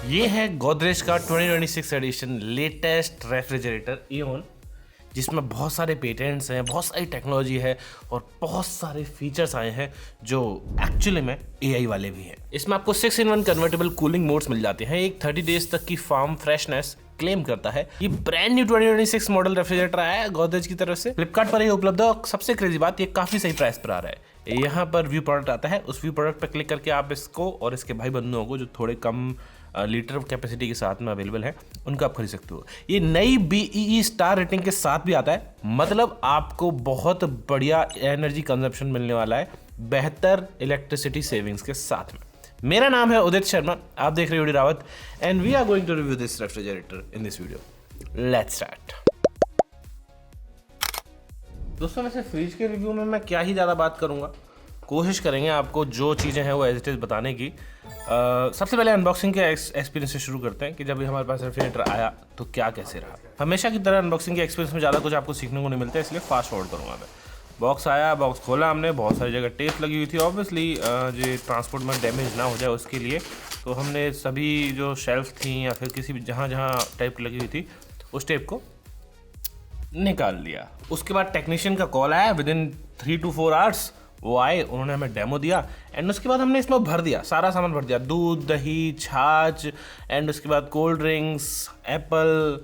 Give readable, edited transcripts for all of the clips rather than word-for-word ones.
ये है गोदरेज का 2026 एडिशन लेटेस्ट रेफ्रिजरेटर इओन, जिसमें बहुत सारे पेटेंट्स हैं, बहुत सारी टेक्नोलॉजी है और बहुत सारे फीचर्स आए हैं जो एक्चुअली में एआई वाले भी हैं। इसमें आपको 6-in-1 कन्वर्टेबल कूलिंग मोड्स मिल जाते हैं। एक 30 डेज तक की फार्म फ्रेशनेस क्लेम करता है। ये ब्रांड न्यू 2026 मॉडल रेफ्रिजरेटर आया है गोदरेज की तरफ से। फ्लिपकार्ट पर ये उपलब्ध है और सबसे क्रेजी बात, ये काफी सही प्राइस पर आ रहा है। यहाँ पर व्यू प्रोडक्ट आता है, उस व्यू प्रोडक्ट पर क्लिक करके आप इसको और इसके भाई बंधुओं को जो थोड़े कम लीटर कैपेसिटी के साथ में अवेलेबल है उनका आप खरीद सकते हो। ये नई BEE स्टार रेटिंग के साथ भी आता है, मतलब आपको बहुत बढ़िया एनर्जी कंजप्शन मिलने वाला है बेहतर इलेक्ट्रिसिटी सेविंग्स के साथ में। मेरा नाम है उदित शर्मा, आप देख रहे हो Rawat and we are going to review this refrigerator in this video. Let's start. दोस्तों वैसे फ्रिज के रिव्यू में मैं क्या ही ज़्यादा बात करूँगा, कोशिश करेंगे आपको जो चीज़ें हैं वो एज इट इज़ बताने की। सबसे पहले अनबॉक्सिंग के एक्सपीरियंस से शुरू करते हैं कि जब हमारे पास रेफ्रिजरेटर आया तो क्या कैसे रहा। हमेशा की तरह अनबॉक्सिंग के एक्सपीरियंस में ज़्यादा कुछ आपको सीखने को नहीं मिलता है, इसलिए फास्ट फॉरवर्ड करूँगा मैं। बॉक्स आया, बॉक्स खोला हमने, बहुत सारी जगह टेप लगी हुई थी ऑब्वियसली, जो ट्रांसपोर्ट में डैमेज ना हो जाए उसके लिए। तो हमने सभी जो शेल्फ थी या फिर किसी भी जहाँ टेप लगी हुई थी उस टेप को निकाल लिया। उसके बाद टेक्नीशियन का कॉल आया, विदिन 3 to 4 आवर्स वो आए, उन्होंने हमें डेमो दिया एंड उसके बाद हमने इसमें भर दिया, सारा सामान भर दिया, दूध, दही, छाछ एंड उसके बाद कोल्ड ड्रिंक्स, एप्पल,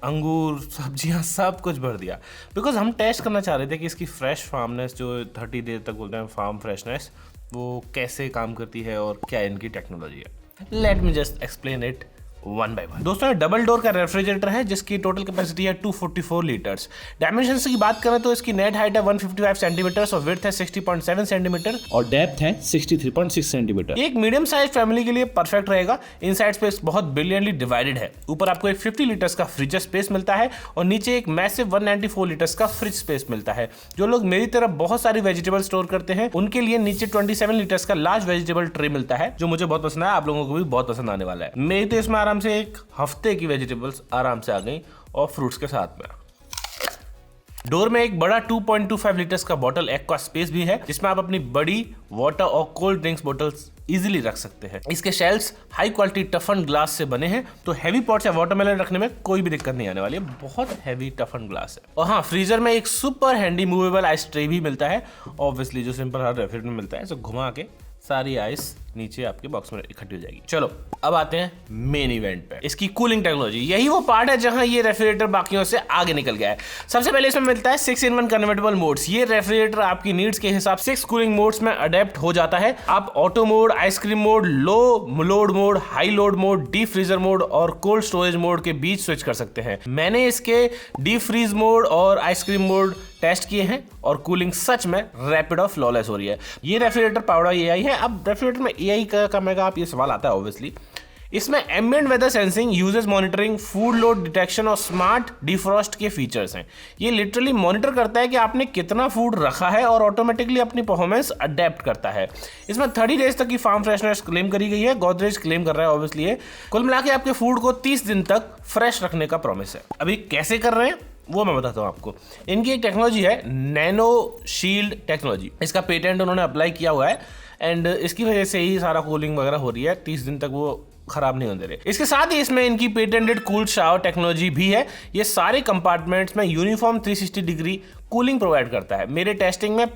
अंगूर, सब्जियां, सब कुछ भर दिया। बिकॉज हम टेस्ट करना चाह रहे थे कि इसकी फ्रेश फार्मनेस जो 30 डेज तक बोलते हैं फार्म फ्रेशनेस, वो कैसे काम करती है और क्या इनकी टेक्नोलॉजी है। Let me just explain it one by one. दोस्तों डबल डोर का रेफ्रिजरेटर है जिसकी टोटल कैपेसिटी है 244 लीटर्स। डायमेंशंस की बात करें तो इसकी नेट हाइट है 155 सेंटीमीटर और विड्थ है 60.7 सेंटीमीटर और डेप्थ है 63.6 सेंटीमीटर। एक मीडियम साइज फैमिली के लिए परफेक्ट रहेगा। इनसाइड स्पेस बहुत ब्रिलियंटली डिवाइडेड है। ऊपर आपको एक 50 लीटर्स का फ्रीजर स्पेस मिलता है और नीचे एक मैसिव 194 लीटर्स का फ्रिज स्पेस मिलता है। जो लोग मेरी तरह बहुत सारी वेजिटेबल स्टोर करते हैं उनके लिए नीचे 27 लीटर्स का लार्ज वेजिटेबल ट्रे मिलता है, जो मुझे बहुत पसंद है, आप लोगों को भी बहुत पसंद आने वाला है। मेरी तो इसमें आराम से एक हफ्ते की वेजिटेबल्स आराम से आ गई और फ्रूट्स के साथ में। डोर में एक बड़ा 2.25 लीटर्स का बॉटल एक्वा स्पेस भी है जिसमें आप अपनी बड़ी वाटर और कोल्ड ड्रिंक्स बोतल्स इजीली रख सकते हैं। इसके शेल्फ्स हाई क्वालिटी टफन ग्लास से बने हैं, तो हैवी पॉट्स या वाटरमेलन रखने में कोई भी दिक्कत नहीं आने वाली है। बहुत हैवी टफन ग्लास है। और हाँ, फ्रीजर में एक super handy movable ice tray भी मिलता है, ऑब्वियसली जो सिंपल हर रेफ्रिजरेटर में मिलता है। तो घुमा के सारी आइस नीचे आपके बॉक्स में इकट्ठी हो जाएगी। चलो अब आते हैं मेन इवेंट पे, इसकी कूलिंग टेक्नोलॉजी। यही वो पार्ट है जहां ये रेफ्रिजरेटर बाकियों से आगे निकल गया है। सबसे पहले इसमें मिलता है 6-in-1 कन्वर्टेबल मोड्स। ये रेफ्रिजरेटर आपकी नीड्स के हिसाब से 6 कूलिंग मोड्स में अडेप्ट हो जाता है। आप auto mode, ice cream mode, low load mode, high load mode, deep freezer mode और कोल्ड स्टोरेज मोड के बीच स्विच कर सकते हैं। मैंने इसके डीप फ्रीज मोड और आइसक्रीम मोड टेस्ट किए हैं और कूलिंग सच में रैपिड और फ्लॉलेस हो रही है। ये रेफ्रिजरेटर पावर्ड एआई है। अब रेफ्रिजरेटर में एआई का मेगा आप ये सवाल आता है ऑब्वियसली। इसमें ambient weather sensing, uses monitoring, food load detection और स्मार्ट डिफ्रॉस्ट के फीचर्स हैं। ये लिटरली मॉनिटर करता है कि आपने कितना फूड रखा है और ऑटोमेटिकली अपनी परफॉर्मेंस अडेप्ट करता है। इसमें 30 डेज तक की फार्म फ्रेशनेस क्लेम करी गई है। गोदरेज क्लेम कर रहा है ऑब्वियसली है। कुल मिला के आपके फूड को 30 दिन तक फ्रेश रखने का प्रॉमिस है। अभी कैसे कर रहे हैं वो मैं बताता हूँ आपको। इनकी एक टेक्नोलॉजी है नैनो शील्ड टेक्नोलॉजी। इसका पेटेंट उन्होंने अप्लाई किया हुआ है एंड इसकी वजह से ही सारा कूलिंग वगैरह हो रही है। 30 दिन तक वो खराब नहीं होने दे रहे। इसके साथ ही इसमें इनकी पेटेंटेड कूल शावर टेक्नोलॉजी भी है। ये सारे कंपार्टमेंट्स में यूनिफॉर्म 360 डिग्री कूलिंग प्रोवाइड करता है। मेरे टेस्टिंग में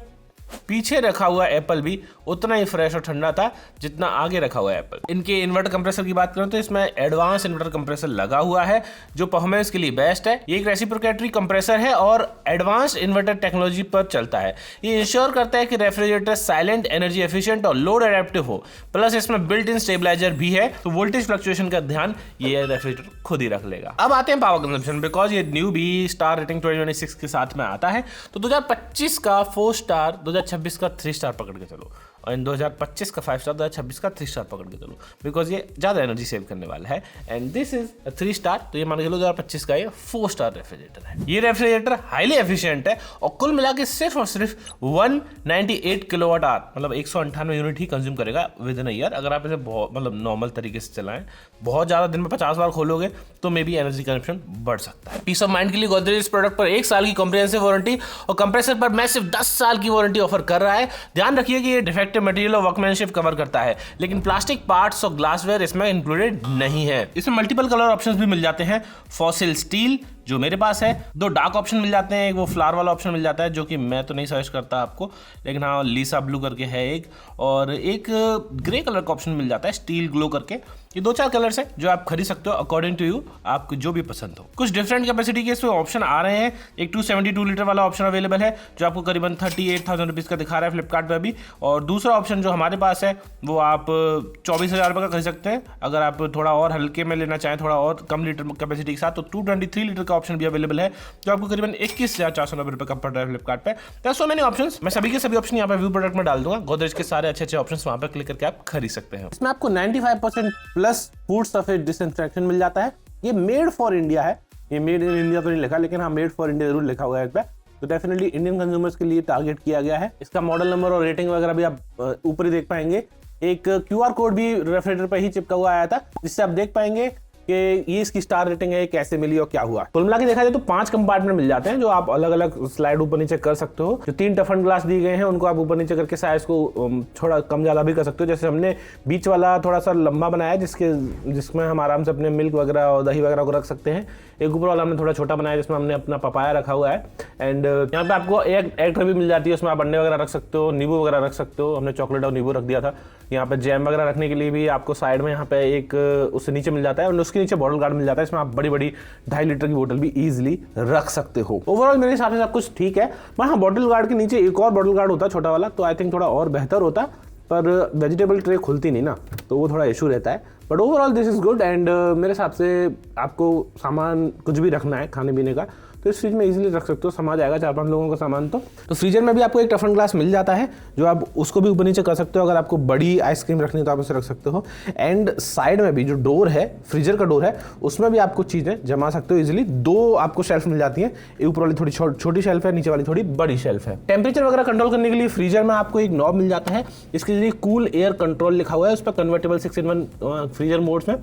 पीछे रखा हुआ एप्पल भी उतना ही फ्रेश और ठंडा था जितना आगे रखा हुआ एप्पल। इनके इन्वर्टर कंप्रेसर की बात करें तो इसमें एडवांस इन्वर्टर कंप्रेसर लगा हुआ है जो परफॉर्मेंस के लिए बेस्ट है। ये एक रेसिप्रोकेटरी कंप्रेसर है और एडवांस इन्वर्टर टेक्नोलॉजी पर चलता है। ये इंश्योर करता है कि रेफ्रिजरेटर साइलेंट, एनर्जी एफिशिएंट और लोड एडेप्टिव हो। प्लस इसमें बिल्ट इन स्टेबलाइजर भी है, तो वोल्टेज फ्लक्चुएशन का ध्यान ये रेफ्रिजरेटर खुद ही रख लेगा। अब आते हैं पावर कंजम्पशन। बिकॉज ये न्यू BEE स्टार रेटिंग 2026 के साथ में आता है, तो 2025 का 4 स्टार, 2026 का 3 स्टार पकड़ के चलो और इन 2025 का 5 स्टार, 2026 का 3 स्टार पकड़ के चलो। बिकॉज ये ज़्यादा एनर्जी सेव करने वाला है एंड दिस इज 3 स्टार, तो ये मान के चलो 2025 का ये 4 स्टार रेफ्रिजरेटर है। ये रेफ्रिजरेटर हाईली एफिशिएंट है और कुल मिला के सिर्फ और सिर्फ 198 किलोवाट आवर, मतलब 198 यूनिट ही कंज्यूम करेगा विद इन अ ईयर। अगर आप इसे मतलब नॉर्मल तरीके से चलाएं, बहुत ज़्यादा दिन में 50 बार खोलोगे तो मे बी एनर्जी कंजप्शन बढ़ सकता है। पीस ऑफ माइंड के लिए गोदरेज इस प्रोडक्ट पर 1 साल की कॉम्प्रिहेंसिव वारंटी और कंप्रेसर पर मैसिव 10 साल की वारंटी ऑफर कर रहा है। ध्यान रखिए कि ये डिफेक्टिव डिफेक्टिव मटेरियल और वर्कमैनशिप कवर करता है, लेकिन प्लास्टिक पार्ट्स और ग्लासवेयर इसमें इंक्लूडेड नहीं है। इसमें मल्टीपल कलर ऑप्शंस भी मिल जाते हैं, फॉसिल स्टील जो मेरे पास है, 2 डार्क ऑप्शन मिल जाते हैं, एक वो फ्लावर वाला ऑप्शन मिल जाता है जो कि मैं तो नहीं सजेस्ट करता आपको, लेकिन हाँ लीसा ब्लू करके है एक, और एक ग्रे कलर का ऑप्शन मिल जाता है स्टील ग्लो करके। ये 2-4 कलर्स हैं जो आप खरीद सकते हो अकॉर्डिंग टू यू, आपको जो भी पसंद हो। कुछ डिफरेंट कैपेसिटी के इसमें ऑप्शन आ रहे हैं। एक 272 लीटर वाला ऑप्शन अवेलेबल है जो आपको करीबन 38,000 रुपीज़ का दिखा रहा है फ्लिपकार्ट पर अभी, और दूसरा ऑप्शन जो हमारे पास है वो आप 24,000 रुपये का खरीद सकते हैं। अगर आप थोड़ा और हल्के में लेना चाहें, थोड़ा और कम लीटर कैपेसिटी के साथ, तो 223 लीटर का ऑप्शन भी अवेलेबल है जो आपको करीबन 21,490 रुपये का पड़ रहा है फ्लिपकार्ट पे। देयर सो मेनी ऑप्शंस, मैं सभी के सभी ऑप्शन यहाँ पे व्यू प्रोडक्ट में डाल दूंगा। गोदरेज के सारे अच्छे ऑप्शंस वहां पे क्लिक करके आप खरीद सकते हैं। इसमें आपको 95% प्लस फूड सरफेस डिसइंफेक्शन मिल जाता है। ये मेड फॉर इंडिया है, ये मेड इन इंडिया तो नहीं लिखा, लेकिन हाँ मेड फॉर इंडिया जरूर लिखा हुआ है इस पे, तो डेफिनेटली इंडियन कंज्यूमर्स के लिए टारगेट किया गया है। इसका मॉडल नंबर और रेटिंग वगैरह भी आप ऊपर ही देख पाएंगे। एक QR कोड भी रेफ्रिजरेटर पर ही चिपका हुआ आया था, जिससे आप देख पाएंगे कि ये इसकी स्टार रेटिंग है, कैसे मिली और क्या हुआ। कुल मिला के देखा जाए तो 5 कंपार्टमेंट मिल जाते हैं जो आप अलग अलग स्लाइड ऊपर नीचे कर सकते हो। जो 3 टफन ग्लास दिए गए हैं उनको आप ऊपर नीचे करके साइज को थोड़ा कम ज्यादा भी कर सकते हो। जैसे हमने बीच वाला थोड़ा सा लंबा बनाया जिसमें हम आराम से अपने मिल्क वगैरह और दही वगैरह को रख सकते हैं। एक ऊपर वाला हमने थोड़ा छोटा बनाया जिसमें हमने अपना पपाया रखा हुआ है। एंड यहाँ पे आपको एक ट्रे भी मिल जाती है, उसमें आप अंडे वगैरह रख सकते हो, नींबू वगैरह रख सकते हो। हमने चॉकलेट और नींबू रख दिया था। यहाँ पे जैम वगैरह रखने के लिए भी आपको साइड में यहाँ पे एक उससे नीचे मिल जाता है, और उसके नीचे बॉटल गार्ड मिल जाता है। इसमें आप बड़ी बड़ी 2.5 लीटर की बोतल भी इजीली रख सकते हो। ओवरऑल मेरे हिसाब से सब कुछ ठीक है, पर हाँ बॉटल गार्ड के नीचे एक और बॉटल गार्ड होता छोटा वाला, तो आई थिंक थोड़ा और बेहतर होता, पर वेजिटेबल ट्रे खुलती नहीं ना, तो वो थोड़ा इशू रहता है। But overall this is good. And मेरे हिसाब से आपको सामान कुछ भी रखना है खाने पीने का तो इस फ्रिज में इजीली रख सकते हो, समा जाएगा 4-5 लोगों का सामान। तो फ्रीजर में भी आपको एक टफन ग्लास मिल जाता है जो आप उसको भी ऊपर नीचे कर सकते हो। अगर आपको बड़ी आइसक्रीम रखनी है तो आप उसे रख सकते हो। एंड साइड में भी जो डोर है, फ्रीजर का डोर है, उसमें भी आपको चीज़ें जमा सकते हो इजीली। 2 आपको शेल्फ मिल जाती हैं, ऊपर वाली थोड़ी छोटी शेल्फ है, नीचे वाली थोड़ी बड़ी शेल्फ है। टेम्परेचर वगैरह कंट्रोल करने के लिए फ्रीजर में आपको एक नॉब मिल जाता है, इसके लिए कूल एयर कंट्रोल लिखा हुआ है। उस पर कन्वर्टेबल 6-in-1 फ्रीजर मोड्स में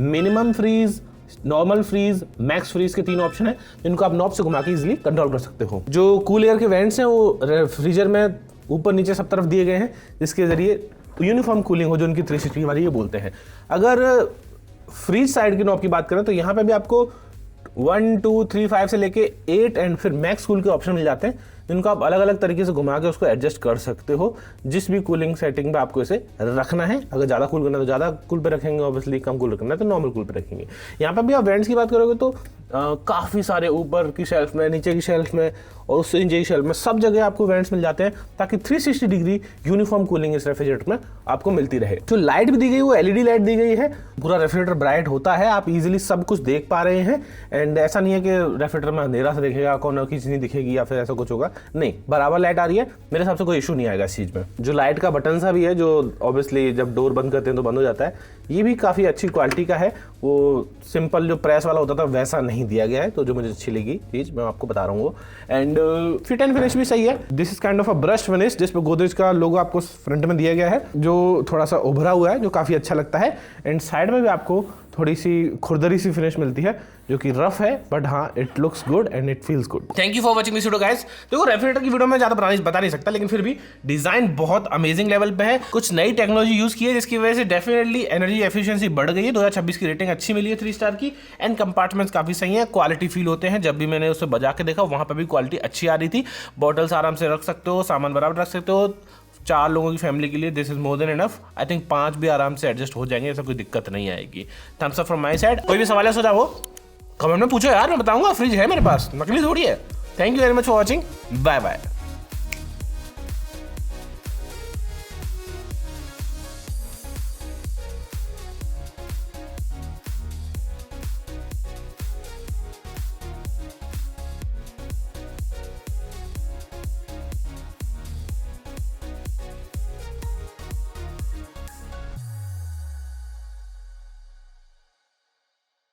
minimum freeze, normal freeze, max freeze के 3 ऑप्शन है जिनको आप नॉब से घुमा के इजीली कंट्रोल कर सकते हो। जो कूल एयर के वेंट्स हैं वो फ्रीजर में ऊपर नीचे सब तरफ दिए गए हैं, जिसके जरिए यूनिफॉर्म कूलिंग हो, जो उनकी 360 वाली ये बोलते हैं। अगर फ्रीज साइड की नॉब की बात करें तो यहाँ पे भी आपको 1, 2, 3, 5 से लेके 8 एंड फिर मैक्स कूल के ऑप्शन मिल जाते हैं, जिनको आप अलग अलग तरीके से घुमा के उसको एडजस्ट कर सकते हो जिस भी कूलिंग सेटिंग पे आपको इसे रखना है। अगर ज़्यादा कूल करना है तो ज़्यादा कूल पे रखेंगे, ऑब्वियसली कम कूल करना है तो नॉर्मल कूल पे रखेंगे। यहाँ पे भी आप वेंट्स की बात करोगे तो काफ़ी सारे ऊपर की शेल्फ में, नीचे की शेल्फ में और उससे नीचे की शेल्फ में सब जगह आपको वेंट्स मिल जाते हैं, ताकि 360 डिग्री यूनिफॉर्म कूलिंग इस रेफ्रिजरेटर में आपको मिलती रहे। जो लाइट भी दी गई वो LED लाइट दी गई है, पूरा रेफ्रिजरेटर ब्राइट होता है, आप इजीली सब कुछ देख पा रहे हैं। एंड ऐसा नहीं है कि रेफ्रिजरेटर में अंधेरा से दिखेगा, कॉर्नर की चीज़ नहीं दिखेगी या फिर ऐसा कुछ होगा, नहीं, बराबर लाइट आ रही है। मेरे हिसाब से कोई इशू नहीं आएगा इस चीज़ में। जो लाइट का बटन सा भी है जो ऑब्वियसली जब डोर बंद करते हैं तो बंद हो जाता है, ये भी काफ़ी अच्छी क्वालिटी का है। वो सिंपल जो प्रेस वाला होता था वैसा नहीं दिया गया है, तो जो मुझे अच्छी लगी चीज़ मैं आपको बता रहा हूँ। एंड फिट एंड फिनिश भी सही है। This is kind of a brush finish, जिस पे गोदरेज का लोगो आपको फ्रंट में दिया गया है, जो थोड़ा सा उभरा हुआ है, जो काफ़ी अच्छा लगता है। एंड साइड में भी आपको थोड़ी सी खुरदरी सी फिनिश मिलती है जो कि रफ है, बट हाँ it looks good and it feels good. Thank you for watching this video guys. देखो रेफ्रिजरेटर की वीडियो में ज़्यादा बता नहीं सकता, लेकिन फिर भी डिज़ाइन बहुत अमेजिंग लेवल पे है। कुछ नई टेक्नोलॉजी यूज़ की है जिसकी वजह से डेफिनेटली एनर्जी एफिशिएंसी बढ़ गई है। 2026 की रेटिंग अच्छी मिली है 3 स्टार की। एंड कंपार्टमेंट्स काफ़ी सही है, क्वालिटी फील होते हैं। जब भी मैंने उसे बजा के देखा वहाँ पर भी क्वालिटी अच्छी आ रही थी। बॉटल्स आराम से रख सकते हो, सामान बराबर रख सकते हो। 4 लोगों की फैमिली के लिए this is more than enough. I think 5 भी आराम से एडजस्ट हो जाएंगे, ऐसा कोई दिक्कत नहीं आएगी। Thumbs up from my side. कोई भी सवाल है सुझाव हो कमेंट में पूछो यार, मैं बताऊंगा। फ्रिज है मेरे पास, नकली थोड़ी है। Thank you very much for watching, bye bye.